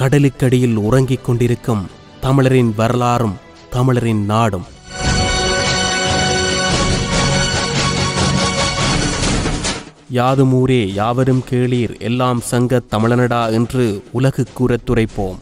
கடலுக்கடியில் உறங்கிக் கொண்டிருக்கும் தமிழரின் வரலாறும் தமிழரின் நாடும். யாதுமூரே யாவரும் கேளீர் எல்லாம் சங்கத் தமிழனடா என்று உலகுக் கூறத்துரைப்போம்.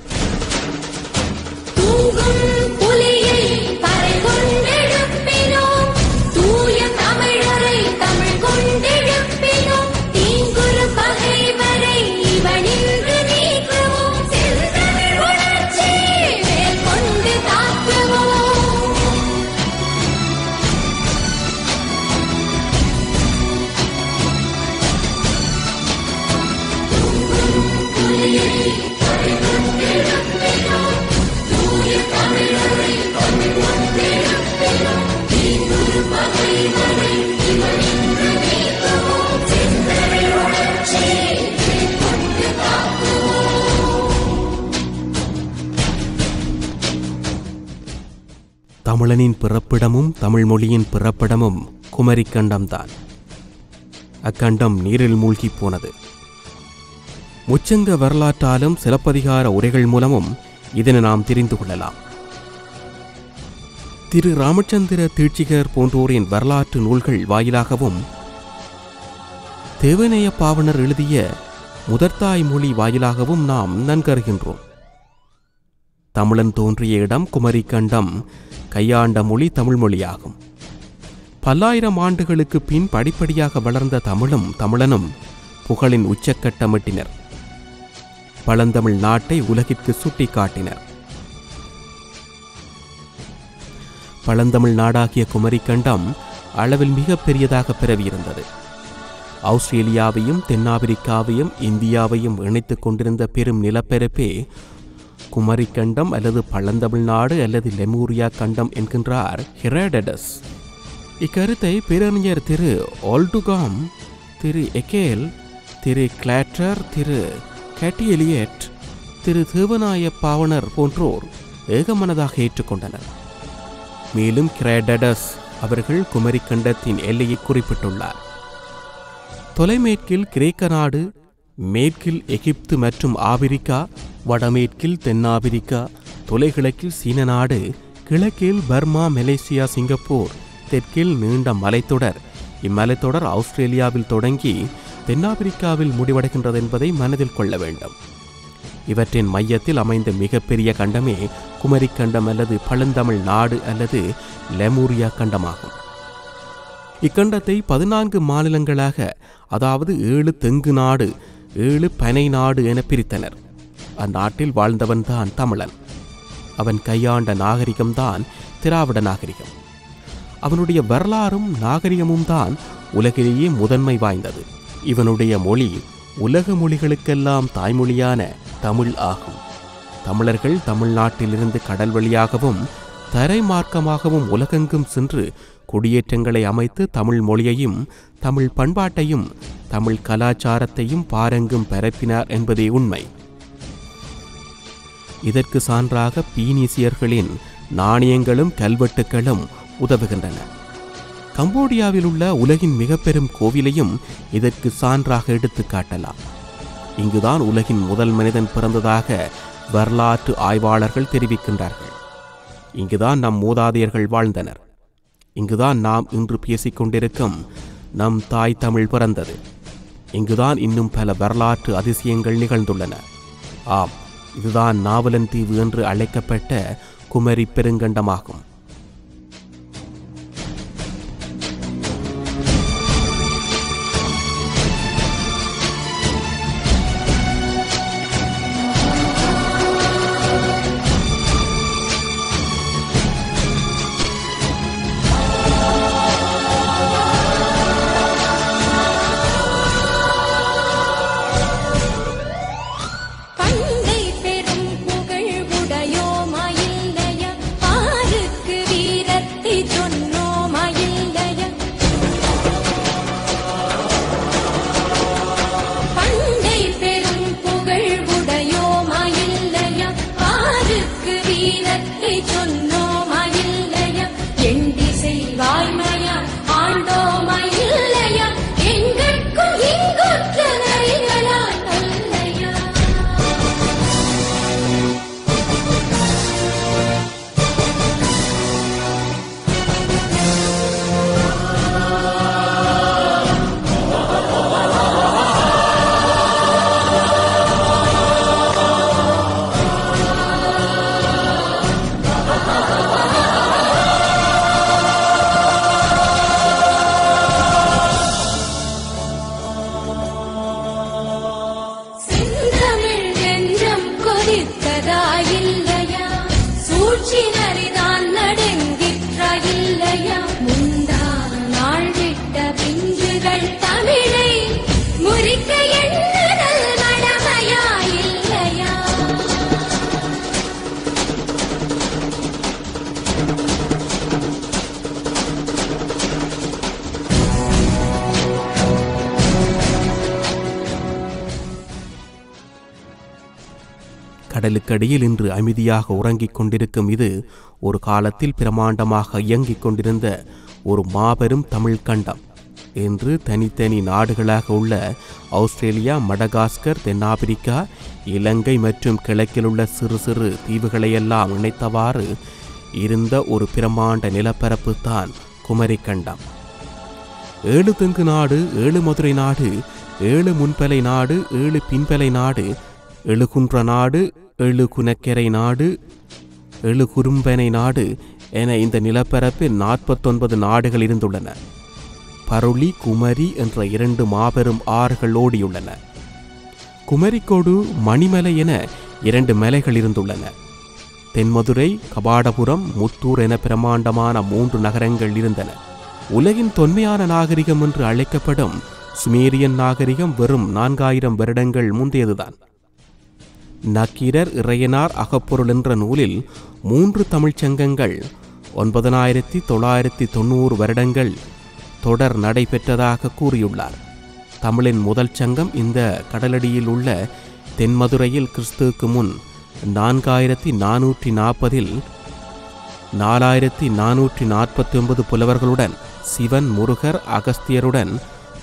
தமிழனின் பிறப்பிடமும் தமிழ் மொழியின் பிறப்பிடமும் குமரிக்கண்டம்தான். அக்கண்டம் நீரில் மூழ்கி போனது. முச்சங்க வரலாற்றாலும் சிலப்பதிகார உரைகள் மூலமும் இதனை நாம் தெரிந்து கொள்ளலாம். திரு ராமச்சந்திர தீட்சிகர் போன்றோரின் வரலாற்று நூல்கள் வாயிலாகவும் தேவநேய பாவனர் எழுதிய முதற்தாய் மொழி வாயிலாகவும் நாம் நன்கறிகின்றோம். தமிழன் தோன்றிய இடம் குமரிக்கண்டம், கையாண்ட மொழி தமிழ் மொழியாகும். பல்லாயிரம் ஆண்டுகளுக்கு பின் படிப்படியாக வளர்ந்த தமிழும் தமிழனும் புகழின் உச்சக்கட்டமிட்டினர். பழந்தமிழ் நாட்டை உலகிற்கு சுட்டி காட்டினர். பழந்தமிழ் நாடாகிய குமரிக்கண்டம் அளவில் மிக பெரியதாக பிறவியிருந்தது. ஆஸ்திரேலியாவையும் தென்னாப்பிரிக்காவையும் இந்தியாவையும் இணைத்துக் கொண்டிருந்த பெரும் நிலப்பரப்பே குமரிக்கண்டம் அல்லது பழந்தமிழ்நாடு அல்லது லெமூரியா கண்டம் என்கின்றார் ஹெரோடோட்டஸ். இக்கருத்தை பேரறிஞர் திரு ஆல்டுகாம், திரு எகேல், திரு கிளாட்டர், திரு கேட்டி எலியட், திரு தேவநாய பாவனர் போன்றோர் ஏகமனதாக ஏற்றுக்கொண்டனர். மேலும் ஹெரோடோட்டஸ் அவர்கள் குமரிக்கண்டத்தின் எல்லையை குறிப்பிட்டுள்ளார். தொலைமேற்கில் கிரேக்க நாடு, மேற்கில் எகிப்து மற்றும் ஆபிரிக்கா, வடமேற்கில் தென்னாப்பிரிக்கா, தொலைகிழக்கில் சீன நாடு, கிழக்கில் பர்மா, மலேசியா, சிங்கப்பூர், தெற்கில் நீண்ட மலைத்தொடர். இம்மலைத்தொடர் ஆஸ்திரேலியாவில் தொடங்கி தென்னாப்பிரிக்காவில் முடிவடைகின்றது என்பதை மனதில் கொள்ள வேண்டும். இவற்றின் மையத்தில் அமைந்த மிகப்பெரிய கண்டமே குமரிக்கண்டம் அல்லது பழந்தமிழ் நாடு அல்லது லெமூரியா கண்டமாகும். இக்கண்டத்தை 14 மாநிலங்களாக, அதாவது 7 தெங்கு நாடு, 7 பனை நாடு என பிரித்தனர். அந்நாட்டில் வாழ்ந்தவன்தான் தமிழன். அவன் கையாண்ட நாகரிகம்தான் திராவிட நாகரிகம். அவனுடைய வரலாறும் நாகரிகமும் தான் உலகிலேயே முதன்மை வாய்ந்தது. இவனுடைய மொழி உலக மொழிகளுக்கெல்லாம் தாய்மொழியான தமிழ் ஆகும். தமிழர்கள் தமிழ்நாட்டிலிருந்து கடல் வழியாகவும் தரை மார்க்கமாகவும் உலகெங்கும் சென்று குடியேற்றங்களை அமைத்து தமிழ் மொழியையும் தமிழ் பண்பாட்டையும் தமிழ் கலாச்சாரத்தையும் பாரெங்கும் பரப்பினார் என்பதே உண்மை. இதற்கு சான்றாக பீனீசியர்களின் நாணயங்களும் கல்வெட்டுகளும் உதவுகின்றன. கம்போடியாவில் உள்ள உலகின் மிக பெரும் கோவிலையும் இதற்கு சான்றாக எடுத்து காட்டலாம். இங்குதான் உலகின் முதல் மனிதன் பிறந்ததாக வரலாற்று ஆய்வாளர்கள் தெரிவிக்கின்றார்கள். இங்குதான் நம் மூதாதையர்கள் வாழ்ந்தனர். இங்குதான் நாம் இன்று பேசிக்கொண்டிருக்கும் நம் தாய் தமிழ் பிறந்தது. இங்குதான் இன்னும் பல வரலாற்று அதிசயங்கள் நிகழ்ந்துள்ளன. ஆம், இதுதான் நாவலன் தீவு என்று அழைக்கப்பட்ட குமரி பெருங்கண்டமாகும். நடந்ததா இல்லையா, சூழ்ச்சி நரிதான் நடுங்கிற்றா இல்லையா, முந்தா நாள் விட்ட பிஞ்சுகள் தமிழை முறிக்க எண்ணுதல் மடமையா இல்லையா. கடலுக்கடியில் இன்று அமைதியாக உறங்கிக் கொண்டிருக்கும் இது ஒரு காலத்தில் பிரமாண்டமாக இயங்கிக் கொண்டிருந்த ஒரு மாபெரும் தமிழ் கண்டம். இன்று தனித்தனி நாடுகளாக உள்ள ஆஸ்திரேலியா, மடகாஸ்கர், தென்னாப்பிரிக்கா, இலங்கை மற்றும் கிழக்கிலுள்ள சிறு சிறு தீவுகளையெல்லாம் இணைத்தவாறு இருந்த ஒரு பிரமாண்ட நிலப்பரப்பு தான் குமரிக்கண்டம். 7 தெங்கு நாடு, 7 மதுரை நாடு, 7 முன்பலை நாடு, 7 பின்பலை நாடு, 7 குன்ற நாடு, 7 குனக்கரை நாடு, 7 குறும்பனை நாடு என இந்த நிலப்பரப்பில் 49 நாடுகள் இருந்துள்ளன. பருளி, குமரி என்ற 2 மாபெரும் ஆறுகள் ஓடியுள்ளன. குமரிக்கோடு, மணிமலை என 2 மலைகள் இருந்துள்ளன. தென்மதுரை, கபாடபுரம், முத்தூர் என பிரமாண்டமான 3 நகரங்கள் இருந்தன. உலகின் தொன்மையான நாகரிகம் என்று அழைக்கப்படும் சுமேரியன் நாகரிகம் வெறும் 4000 வருடங்கள் முந்தையதுதான். நக்கீரர், இறையனார் அகப்பொருள் என்ற நூலில் 3 தமிழ்ச் சங்கங்கள் 9990 வருடங்கள் தொடர் நடைபெற்றதாக கூறியுள்ளார். தமிழின் முதல் சங்கம் இந்த கடலடியில் உள்ள தென்மதுரையில் கிறிஸ்துவுக்கு முன் 4440 4449 புலவர்களுடன் சிவன், முருகர், அகஸ்தியருடன்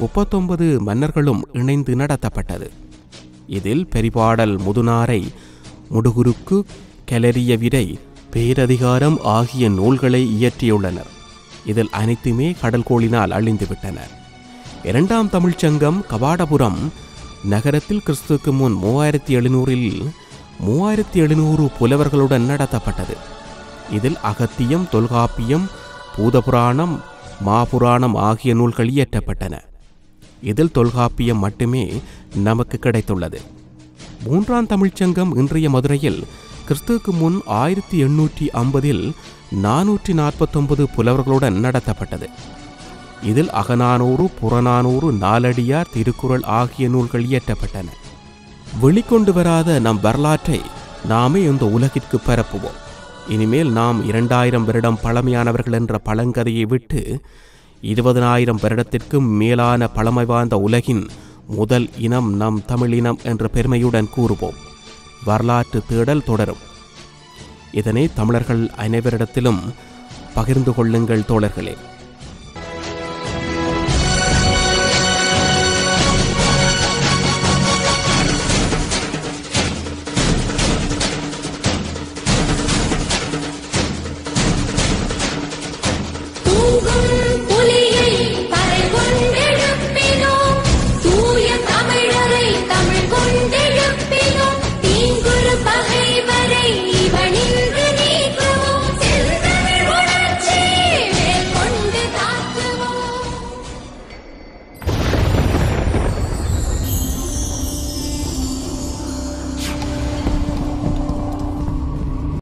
39 மன்னர்களும் இணைந்து நடத்தப்பட்டது. இதில் பெரிபாடல், முதுநாரை, முடுகுருக்கு, கெலரிய விரை, பேரதிகாரம் ஆகிய நூல்களை இயற்றியுள்ளனர். இதில் அனைத்துமே கடல்கோளினால் அழிந்துவிட்டன. 2ஆம் தமிழ்ச்சங்கம் கபாடபுரம் நகரத்தில் கிறிஸ்துவுக்கு முன் 3700 3700 புலவர்களுடன் நடத்தப்பட்டது. இதில் அகத்தியம், தொல்காப்பியம், பூதபுராணம், மாபுராணம் ஆகிய நூல்கள் இயற்றப்பட்டன. இதில் தொல்காப்பியம் மட்டுமே நமக்கு கிடைத்துள்ளது. 3ஆம் தமிழ்ச்சங்கம் இன்றைய மதுரையில் கிறிஸ்துவுக்கு முன் 1850 449 புலவர்களுடன் நடத்தப்பட்டது. இதில் அகநானூறு, புறநானூறு, நாலடியார், திருக்குறள் ஆகிய நூல்கள் இயற்றப்பட்டன. வெளிக்கொண்டு வராத நம் வரலாற்றை நாமே இந்த உலகிற்கு பரப்புவோம். இனிமேல் நாம் 2000 வருடம் பழமையானவர்கள் என்ற பழங்கதையை விட்டு 20,000 வருடத்திற்கும் மேலான பழமை வாய்ந்த உலகின் முதல் இனம் நம் தமிழினம் என்ற பெருமையுடன் கூறுவோம். வரலாற்று தேடல் தொடரும். இதனை தமிழர்கள் அனைவரிடத்திலும் பகிர்ந்து கொள்ளுங்கள் தோழர்களே.